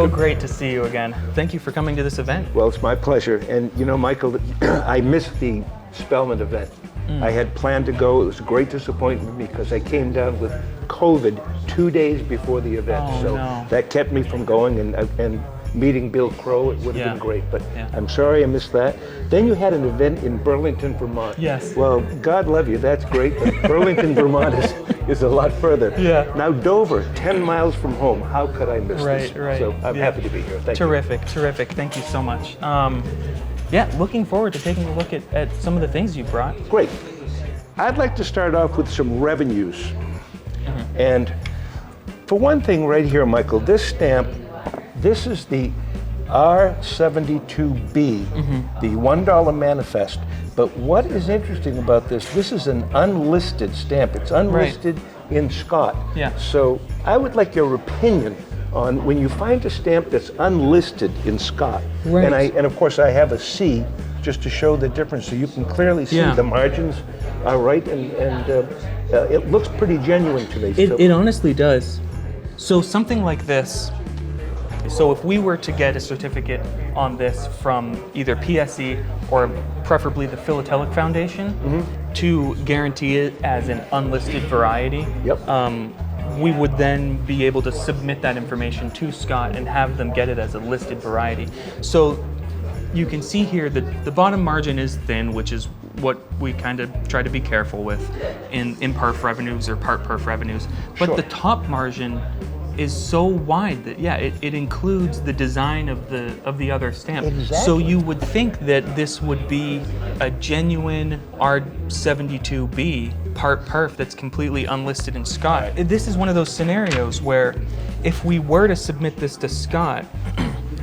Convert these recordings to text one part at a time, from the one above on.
so great to see you again. Thank you for coming to this event. Well, it's my pleasure. And you know, Michael, I missed the Spellman event. I had planned to go. It was a great disappointment because I came down with COVID 2 days before the event. So that kept me from going, and meeting Bill Crow, it would have been great, but I'm sorry I missed that. Then you had an event in Burlington, Vermont. Yes. Well, God love you, that's great, but Burlington, Vermont is a lot further. Yeah. Now Dover, 10 miles from home, how could I miss this? Right. So I'm happy to be here, thank you. Terrific, thank you so much. Yeah, looking forward to taking a look at some of the things you brought. Great. I'd like to start off with some revenues. And for one thing right here, Michael, this stamp, this is the R72b, the $1 manifest. But what is interesting about this is an unlisted stamp. It's unlisted in Scott. Yeah. So I would like your opinion on when you find a stamp that's unlisted in Scott. Right. And of course I have a C just to show the difference, so you can clearly see the margins are right, and it looks pretty genuine to me. It honestly does. So something like this, so if we were to get a certificate on this from either PSE or preferably the Philatelic Foundation to guarantee it as an unlisted variety, we would then be able to submit that information to Scott and have them get it as a listed variety. So you can see here that the bottom margin is thin, which is what we kind of try to be careful with in perf revenues or part perf revenues. But the top margin is so wide that it includes the design of the other stamp. Exactly. So you would think that this would be a genuine R72b part perf that's completely unlisted in Scott. This is one of those scenarios where if we were to submit this to Scott,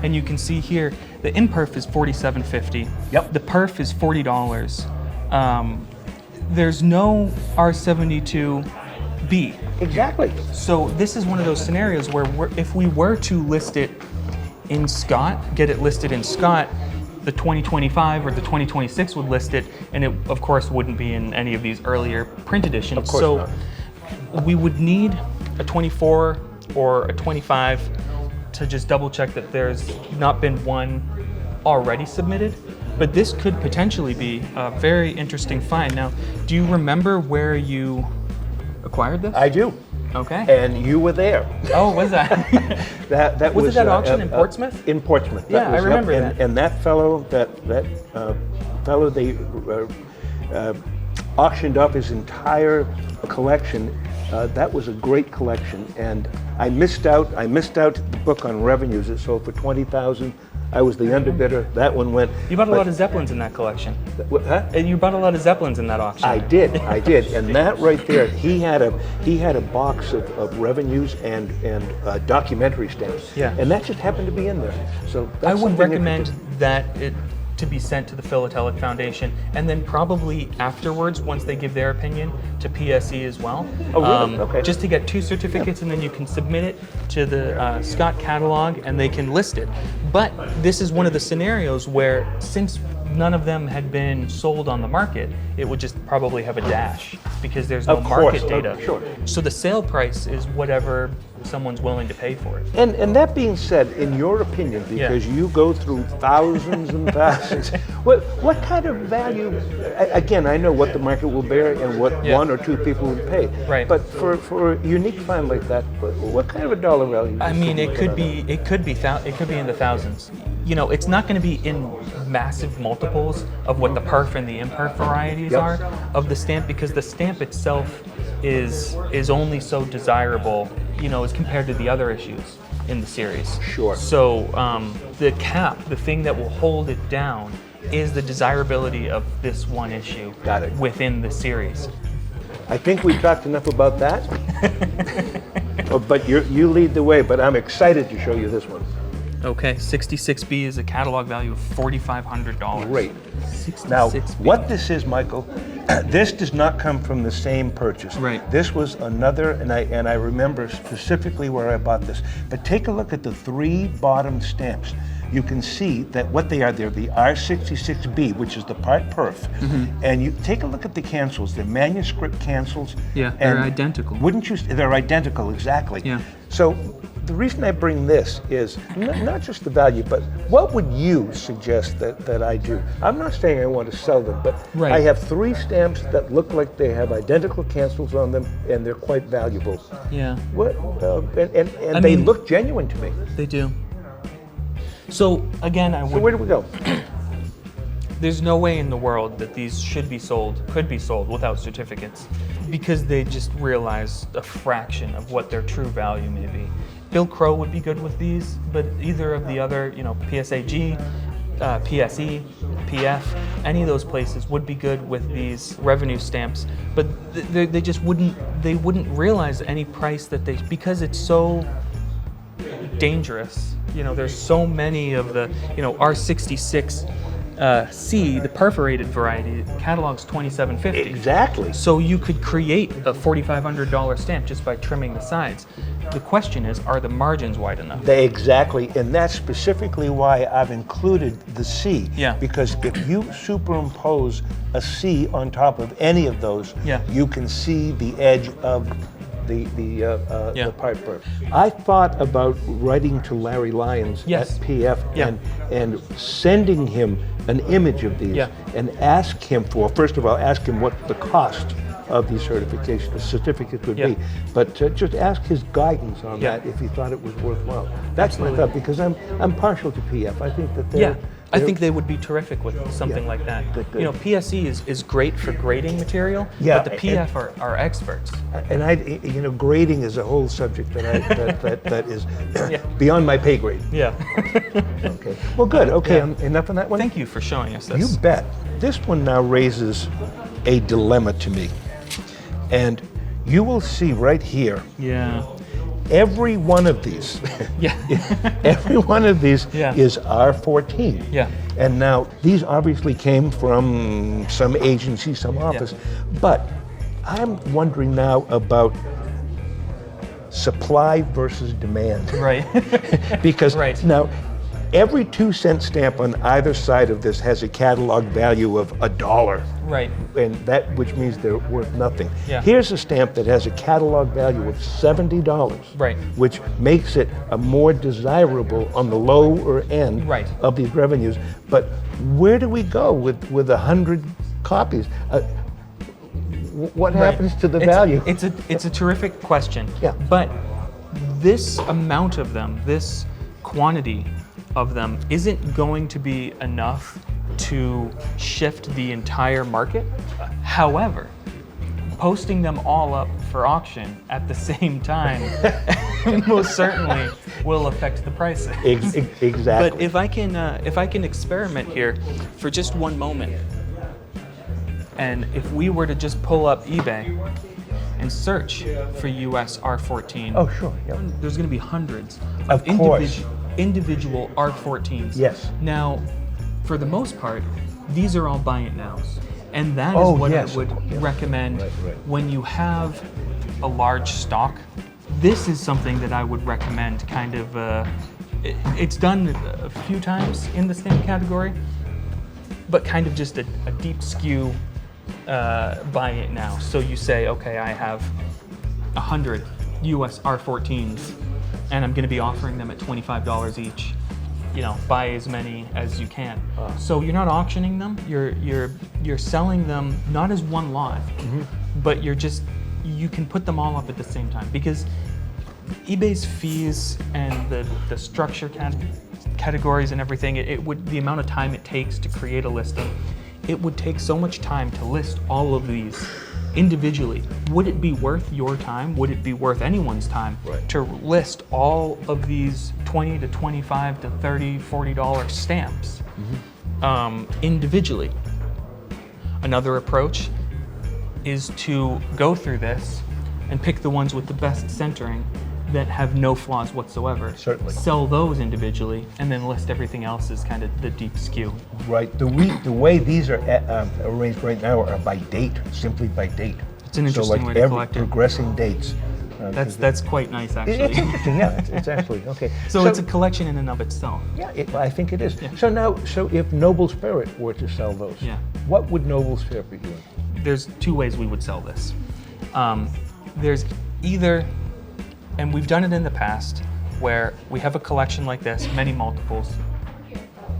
and you can see here the imperf is $47.50. Yep. The perf is $40. There's no R72b. Exactly. So this is one of those scenarios where if we were to list it in Scott, get it listed in Scott, the 2025 or the 2026 would list it, and it of course wouldn't be in any of these earlier print editions. Of course so not. We would need a 24 or a 25 to just double check that there's not been one already submitted. But this could potentially be a very interesting find. Now, do you remember where you acquired this? I do. Okay. And you were there. Oh, was that? that was it that auction in Portsmouth? In Portsmouth. Yeah, I remember that. And that fellow, fellow, they auctioned off his entire collection. That was a great collection, and I missed out the book on revenues. It sold for $20,000. I was the underbidder. That one went. You bought a lot of Zeppelins in that collection. Huh? And you bought a lot of Zeppelins in that auction. I did, and that right there, he had a box of revenues and documentary stamps. Yeah. And that just happened to be in there. So that's I would something recommend interesting. that it to be sent to the Philatelic Foundation, and then probably afterwards, once they give their opinion, to PSE as well. Oh, really? Okay. Just to get 2 certificates, and then you can submit it to the Scott catalog, and they can list it. But this is one of the scenarios where, since none of them had been sold on the market, it would just probably have a dash because there's no market data. Sure. So the sale price is whatever someone's willing to pay for it. And that being said, in your opinion, because you go through thousands and thousands, what kind of value? Again, I know what the market will bear and what 1 or 2 people would pay. Right. But for a unique find like that, what kind of a dollar value? I mean, it could be in the thousands. You know, it's not going to be in massive multiples of what the perf and the imperf varieties are of the stamp, because the stamp itself is only so desirable, you know, as compared to the other issues in the series. Sure. So the cap, the thing that will hold it down, is the desirability of this one issue within the series. I think we talked enough about that. But you lead the way, but I'm excited to show you this one. Okay, 66B is a catalog value of $4,500. Great. 66B. Now, what this is, Michael, this does not come from the same purchase. Right. This was another, and I remember specifically where I bought this. But take a look at the 3 bottom stamps. You can see that what they are, they're the R66B, which is the part perf. And you take a look at the cancels, the manuscript cancels. Yeah, they're identical. Wouldn't you? They're identical, exactly. Yeah. So the reason I bring this is not just the value, but what would you suggest that I do? I'm not saying I want to sell them, but Right. I have 3 stamps that look like they have identical cancels on them, and they're quite valuable. Yeah, What? And I they mean- look genuine to me. they do. So again, So where do we go? there's no way in the world that these could be sold without certificates, because they just realized a fraction of what their true value may be. Bill Crow would be good with these, but either of the other, PSAG, PSE, PF, any of those places would be good with these revenue stamps, but they just wouldn't realize any price that because it's so dangerous. There's so many of the, R66 C, the perforated variety, catalog's $27.50. Exactly. So you could create a $4,500 stamp just by trimming the sides. The question is, are the margins wide enough? Exactly, and that's specifically why I've included the C. Yeah. Because if you superimpose a C on top of any of those, Yeah. you can see the edge of the pipe burr. I thought about writing to Larry Lyons Yes. at PF Yeah. and sending him an image of these Yeah. and ask him first of all, ask him what the cost of these certificates would Yeah. be, but just ask his guidance on Yeah. that if he thought it was worthwhile. That's Absolutely. my thought, because I'm partial to PF. I think that Yeah, I think they would be terrific with something Yeah. like that. Good. PSE is great for grading material, Yeah, but the PF are experts. and grading is a whole subject that is Yeah. beyond my pay grade. Yeah. Okay. Well, good. Okay, Yeah. enough on that one. Thank you for showing us this. You bet. This one now raises a dilemma to me, and you will see right here. Yeah. Every one of these, Yeah. every one of these Yeah. is R14. Yeah. And now these obviously came from some agency, some office, but I'm wondering now about supply versus demand. Right. Because Right. now every 2-cent stamp on either side of this has a catalog value of $1. Right. And that, which means they're worth nothing. Yeah. Here's a stamp that has a catalog value of $70, Right. which makes it a more desirable on the lower end Right. of these revenues. But where do we go with 100 copies? What happens to the value? It's a terrific question. Yeah. But this amount of them, this quantity of them, isn't going to be enough to shift the entire market. However, posting them all up for auction at the same time most certainly will affect the prices. Exactly. But if I can experiment here for just one moment, and if we were to just pull up eBay and search for US R14, Oh, sure. Yeah. there's going to be hundreds Of course. individual R14s. Yes. Now, for the most part, these are all buy it nows, and that is Oh, what yes. I would Yeah. recommend Right. when you have a large stock. This is something that I would recommend. Kind of, it's done a few times in the stamp category, but kind of just a deep skew. Buy it now. So you say, okay, I have 100 US R14s, and I'm going to be offering them at $25 each. Buy as many as you can. So you're not auctioning them. You're selling them not as one lot, but you can put them all up at the same time, because eBay's fees and the structure categories and everything, the amount of time it takes to create a listing, it would take so much time to list all of these individually. Would it be worth your time? Would it be worth anyone's time to list all of these $20 to $25 to $30, $40 stamps individually? Another approach is to go through this and pick the ones with the best centering that have no flaws whatsoever. Certainly. Sell those individually, and then list everything else as kind of the deep skew. Right. The way these are arranged right now are by date, simply by date. It's an interesting way to collect it. Progressing dates. That's quite nice, actually. It's interesting, yeah. It's actually okay. So it's a collection in and of itself. Yeah, I think it is. Yeah. So if NobleSpirit were to sell those, Yeah. what would NobleSpirit be doing? There's two ways we would sell this. There's either, and we've done it in the past, where we have a collection like this, many multiples.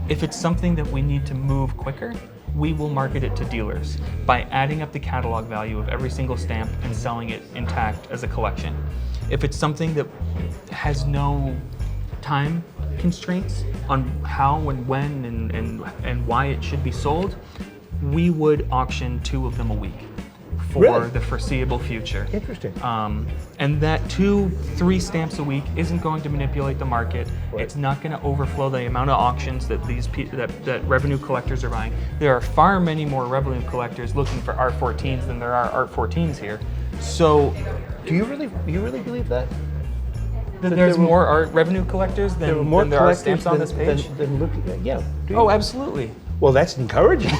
If it's something that we need to move quicker, we will market it to dealers by adding up the catalog value of every single stamp and selling it intact as a collection. If it's something that has no time constraints on how and when and why it should be sold, we would auction 2 of them a week for Really? the foreseeable future. Interesting. And that 2-3 stamps a week isn't going to manipulate the market. Right. It's not going to overflow the amount of auctions that that revenue collectors are buying. There are far many more revenue collectors looking for R14s than there are R14s here. So Do you really believe that? there's more revenue collecters There than are more there are collectors stamps on this page? than looking at. Yeah. Do you? Oh, absolutely. Well, that's encouraging.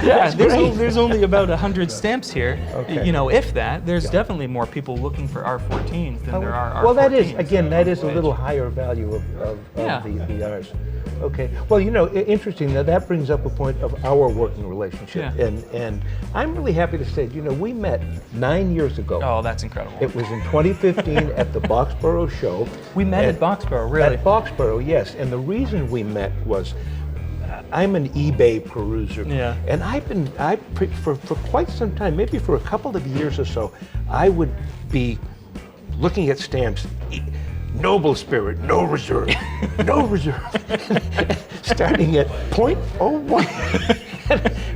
Yeah, great. there's only about 100 stamps here. Okay. You know, if that, there's definitely more people looking for R14s than there are R14s. Well, that is, again, that is a Page. little higher value of Yeah. the R's. Okay. Well, you know, interesting that brings up a point of our working relationship. Yeah. And I'm really happy to say, you know, we met 9 years ago. Oh, that's incredible. It was in 2015 at the Boxborough show. We met at Boxborough, really? At Boxborough, yes. And the reason we met was I'm an eBay peruser. Yeah. And for quite some time, maybe for a couple of years or so, I would be looking at stamps, NobleSpirit, no reserve, no reserve, starting at 0.01.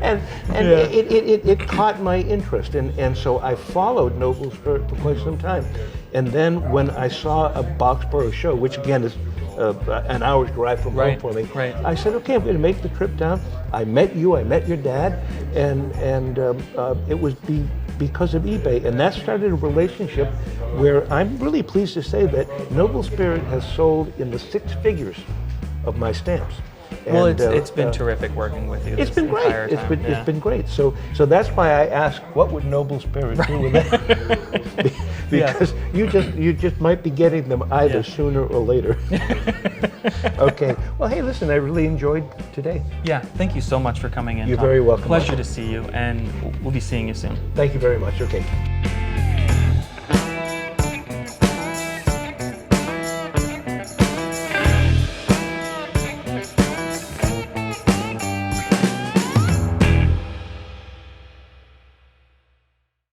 and it caught my interest, and so I followed NobleSpirit for quite some time. And then when I saw a Boxborough show, which again is an hour's drive from home for me, right. I said, okay, I'm going to make the trip down. I met you, I met your dad, and it was because of eBay, and that started a relationship where I'm really pleased to say that NobleSpirit has sold in the 6 figures of my stamps. Well, And, it's been terrific working with you. It's this been great. entire It's time. been it's been great. So that's why I asked, what would NobleSpirit do with that? Because you just might be getting them either sooner or later. Okay. Well, hey, listen, I really enjoyed today. Yeah, thank you so much for coming in. You're Tom. very welcome. Pleasure to see you, and we'll be seeing you soon. Thank you very much. Okay.